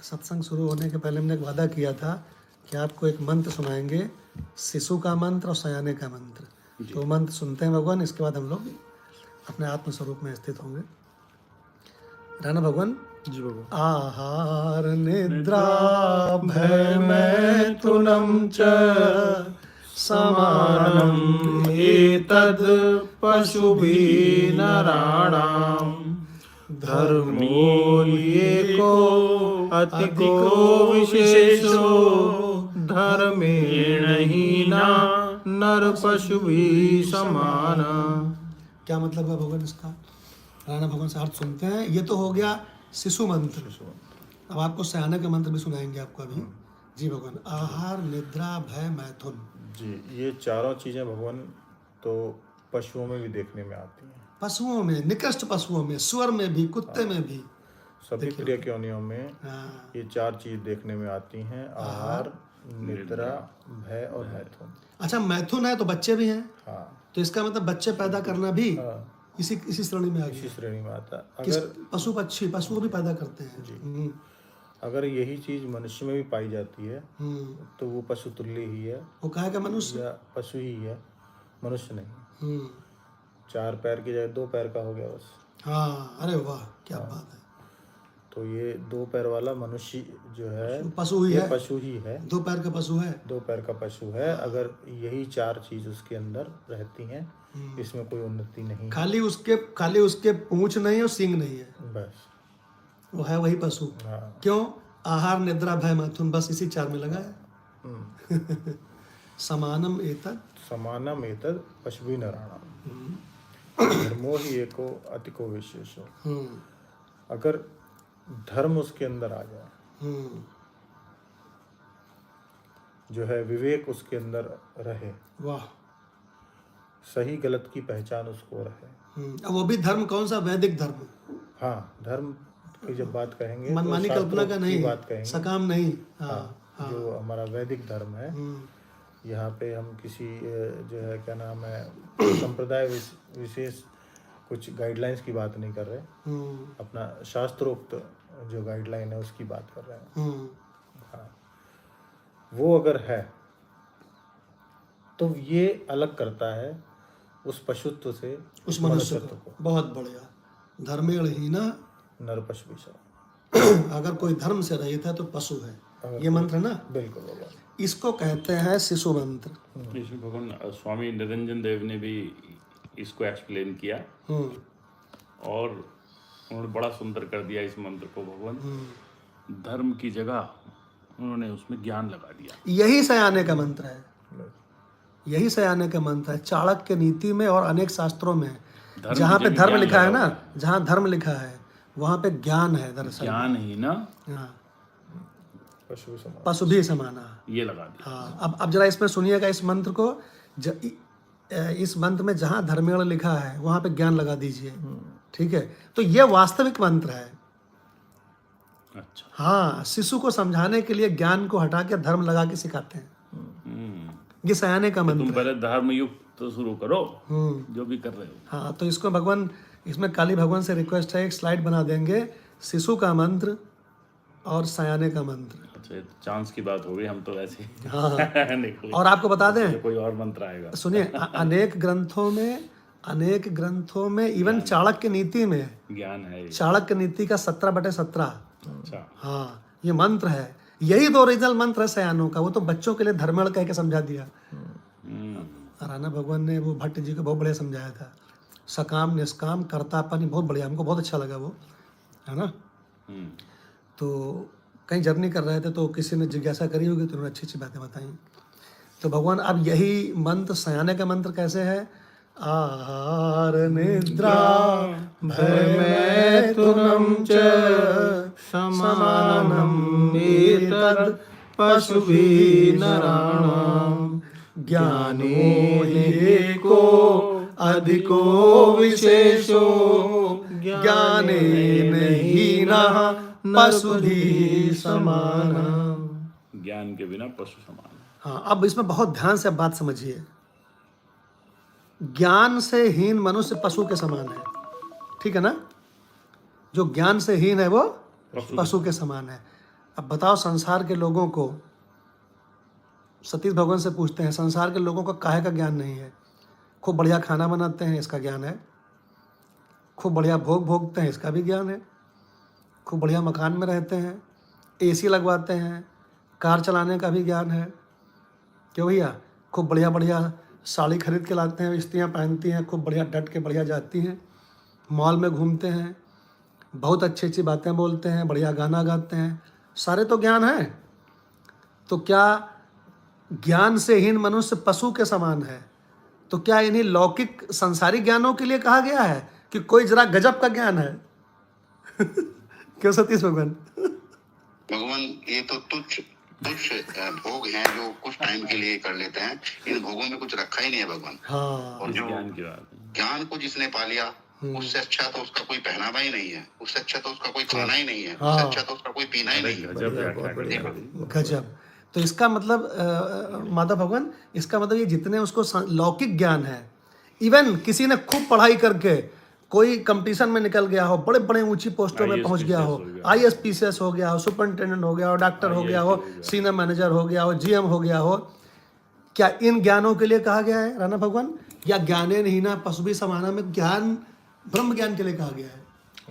सत्संग शुरू होने के पहले हमने एक वादा किया था कि आपको एक मंत्र सुनाएंगे, शिशु का मंत्र और सयाने का मंत्र। तो मंत्र सुनते हैं भगवान, इसके बाद हम लोग अपने आत्म स्वरूप में स्थित होंगे। राणा भगवान जी भगवान। आहार निद्रा भय मैथुनं च समानम् एतद् पशुभिः नराणां धर्मो एको अतिको विशेषो धर्मेण हीना नर पशुभिः समान। क्या मतलब है भगवान इसका? राणा भगवान से अर्थ सुनते हैं। ये तो हो गया शिशु मंत्र। अब आपको सयाने का मंत्र भी सुनाएंगे आपको अभी। जी भगवान। आहार निद्रा भय मैथुन। जी, ये चारों चीजें भगवान तो पशुओं में भी देखने में आती हैं। पशुओं में, निकृष्ट पशुओं में, सुअर में भी, कुत्ते में भी, सभी क्रिया योनियों में हाँ। ये चार चीज देखने में आती हैं। आहार, निद्रा, भय और मैथुन। अच्छा, मैथुन है तो बच्चे भी हैं। हाँ, तो इसका मतलब बच्चे पैदा करना भी हाँ, इसी श्रेणी में आ इसी गया। श्रेणी में आता है। किस अगर पशु पक्षी पशु भी पैदा करते हैं। अगर यही चीज मनुष्य में भी पाई जाती है हम्म। तो वो पशु तुल्य ही है वो कहेगा मनुष्य। या पशु ही है, मनुष्य नहीं। हम्म। चार पैर की जगह दो पैर का हो गया बस। हाँ, अरे वाह क्या बात है। तो ये दो पैर वाला मनुष्य जो है पशु ही ये है। पशु ही है, दो पैर का पशु है। दो पैर का पशु है। अगर यही चार चीज उसके अंदर रहती हैं, इसमें कोई उन्नति नहीं, खाली उसके पूंछ नहीं और सींग नहीं है, बस। वो है वही पशु। हाँ। क्यों? आहार निद्रा भय मैथुन, बस इसी चार में लगा है। समानम एतद समानम एतद पशुभिः नराणाम् धर्मो ही एको अतिको विशेषो। अगर धर्म उसके अंदर आ जाए, जो है विवेक उसके अंदर रहे, वाह। सही गलत की पहचान उसको रहे। अब वो भी धर्म कौन सा? वैदिक धर्म। हाँ, धर्म की जब बात कहेंगे मनमानी तो कल्पना का शास्त्रों नहीं, की बात कहेंगे, सकाम नहीं। हाँ, जो हमारा वैदिक धर्म है, यहाँ पे हम किसी जो है क्या नाम है संप्रदाय विशेष कुछ गाइडलाइंस की बात नहीं कर रहे, अपना शास्त्रोक्त जो गाइडलाइन है उसकी बात कर रहे हैं। हाँ, वो अगर है तो ये अलग करता है उस पशुत्व से, उस मनुष्यत्व को। बहुत बढ़िया। धर्मेण हीना नर पशु भी। अगर कोई धर्म से रहित है तो पशु है। ये मंत्र है ना? बिल्कुल होगा। इसको कहते हैं शिशु मंत्र। इसमें भगवान स्वामी निरंजन देव ने भी इसको एक्सप्लेन किया और उन्होंने बड़ा सुंदर कर दिया इस मंत्र को। भगवान धर्म की जगह उन्होंने उसमें ज्ञान लगा दिया। यही सयाने का मंत्र है। यही सयाने का मंत्र है। चाणक्य नीति में और अनेक शास्त्रों में जहाँ पे धर्म लिखा है ना, जहाँ धर्म लिखा है वहाँ पे ज्ञान है। दरअसल ज्ञान ही ना, हाँ, पशु पशु भी समाना ये लगा दिया। हाँ। अब जरा इसमें सुनिएगा इस मंत्र को। इस मंत्र में जहाँ धर्मेण लिखा है वहाँ पे ज्ञान लगा दीजिए। ठीक है? तो ये वास्तविक मंत्र है। अच्छा। हाँ, शिशु को समझाने के लिए ज्ञान को हटा के धर्म लगा के सिखाते हैं। ये सयाने का मंत्र तुम पहले धर्म युक्त तो शुरू करो जो भी कर रहे हो। हाँ, तो इसको भगवान, इसमें काली भगवान से रिक्वेस्ट है, एक स्लाइड बना देंगे शिशु का मंत्र और सयाने का मंत्र। अच्छा, चांस की बात हो गई, हम तो वैसे हाँ। निकले। और आपको बता दें, कोई और मंत्र आएगा। सुनिए, अनेक ग्रंथों में इवन चाणक्य नीति में, ज्ञान है ये। चाणक्य नीति का 17/17। अच्छा। हाँ, ये मंत्र है। यही तो ओरिजिनल मंत्र है सयानों का। वो तो बच्चों के लिए धर्मेण कह के समझा दिया। राणा भगवान ने वो भट्ट जी को बहुत बढ़िया समझाया था। सकाम निष्काम कर्तापन, बहुत बढ़िया, हमको बहुत अच्छा लगा वो, है ना? तो कहीं जर्नी कर रहे थे तो किसी ने जिज्ञासा करी होगी तो उन्होंने अच्छी अच्छी बातें बताई। तो भगवान अब यही मंत्र, सयाने का मंत्र कैसे है? आहार निद्रा भय मैथुनं च समानम् एतद् पशुभिः नराणाम् ज्ञानो एको अधिको विशेषो ज्ञानेन हीनः पशुभिः समानम्। ज्ञान के बिना पशु समान। हाँ, अब इसमें बहुत ध्यान से बात समझिए। ज्ञान से हीन मनुष्य पशु के समान है। ठीक है ना? जो ज्ञान से हीन है वो पशु के समान है। अब बताओ संसार के लोगों को, सतीश भगवान से पूछते हैं, संसार के लोगों को काहे का ज्ञान नहीं है? खूब बढ़िया खाना बनाते हैं, इसका ज्ञान है। खूब बढ़िया भोग भोगते हैं, इसका भी ज्ञान है। खूब बढ़िया मकान में रहते हैं, एसी लगवाते हैं, कार चलाने का भी ज्ञान है। क्यों भैया? खूब बढ़िया बढ़िया साड़ी खरीद के लाते हैं, स्त्रियाँ पहनती हैं, खूब बढ़िया डट के बढ़िया जाती हैं, मॉल में घूमते हैं, बहुत अच्छी अच्छी बातें बोलते हैं, बढ़िया गाना गाते हैं, सारे तो ज्ञान है। तो क्या ज्ञान से हीन मनुष्य पशु के समान है? तो क्या इन्हीं लौकिक संसारिक ज्ञानों के लिए कहा गया है कि कोई जरा गजब का ज्ञान है? क्यों सतीश भगवान? भगवान, ये तो तुच्छ भोग हैं जो कुछ टाइम के लिए कर लेते हैं। इन भोगों में कुछ रखा ही नहीं है भगवान। हाँ, और जो ज्ञान की बात है। ज्ञान को जिसने पा लिया, उससे अच्छा तो उसका कोई पहनावा ही नहीं है, उससे अच्छा तो उसका कोई खाना ही नहीं है, उससे अच्छा तो उसका कोई पीना ही नहीं है। गजब व्याख्या करी है। गजब। तो इसका मतलब माता भगवान, इसका मतलब ये जितने उसको लौकिक ज्ञान है, इवन किसी ने खूब पढ़ाई करके कोई कंपटीशन में निकल गया हो, बड़े बड़े ऊंची पोस्टों में पहुंच गया हो, IAS हो गया हो, सुपरिटेंडेंट हो गया हो, डॉक्टर हो गया हो, सीनियर मैनेजर हो गया हो, GM हो गया हो, क्या इन ज्ञानों के लिए कहा गया है राणा भगवान? या ज्ञाने हीना पशु समाना में ज्ञान ब्रह्म ज्ञान के लिए कहा गया है?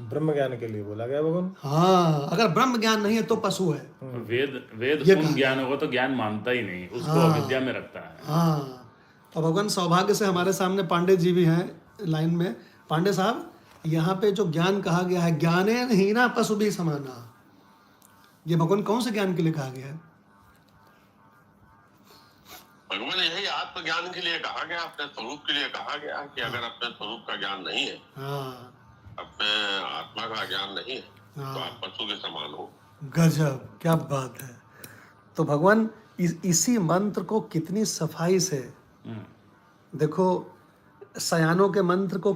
ब्रह्म ज्ञान के लिए बोला गया भगवान। हाँ, अगर ब्रह्म ज्ञान नहीं है तो पशु है। वेद पूर्ण ज्ञान होगा तो ज्ञान मानता ही नहीं, उसको अविद्या में रखता है। हाँ, तो भगवान सौभाग्य से हमारे सामने पांडे जी भी हैं लाइन में। पांडे साहब, यहाँ पे जो ज्ञान कहा गया है, ज्ञाने हीना पशु भी समाना, ये भगवान कौन से ज्ञान के लिए कहा गया है? भगवान यही आत्मज्ञान के लिए कहा गया, अपने स्वरूप के लिए कहा गया कि अगर अपने स्वरूप का ज्ञान नहीं है, हाँ, अपने आत्मा का ज्ञान नहीं है, तो आप पशु के समान हो। गजब, क्या बात है। तो भगवान इसी मंत्र को कितनी सफाई से, देखो सयानों के मंत्र को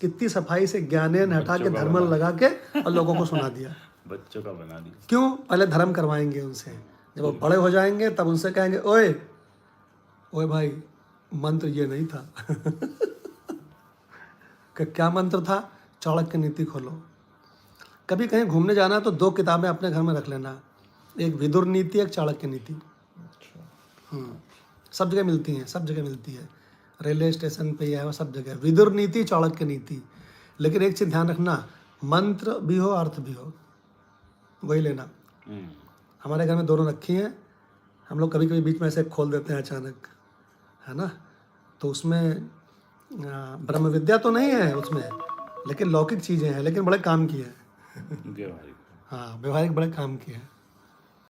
कितनी सफाई से ज्ञानेन हटा के धर्मल लगा के और लोगों को सुना दिया। बच्चों का बना दिया। क्यों? पहले धर्म करवाएंगे उनसे, जब वो बड़े हो जाएंगे तब उनसे कहेंगे, ओए ओए भाई, मंत्र ये नहीं था। कि क्या मंत्र था? चाणक्य नीति खोलो। कभी कहीं घूमने जाना तो 2 किताबें अपने घर में रख लेना, एक विदुर नीति, एक चाणक्य नीति। सब जगह मिलती हैं, सब जगह मिलती है, रेलवे स्टेशन पे या सब जगह विदुर नीति, चाणक्य नीति। लेकिन एक चीज़ ध्यान रखना, मंत्र भी हो अर्थ भी हो, वही लेना। हमारे घर में दोनों रखी हैं, हम लोग कभी कभी बीच में ऐसे खोल देते हैं अचानक, है ना। तो उसमें ब्रह्म विद्या तो नहीं है उसमें, लेकिन लौकिक चीज़ें हैं, लेकिन बड़े काम की है। व्यवहारिक। हाँ, व्यवहारिक बड़े काम की है।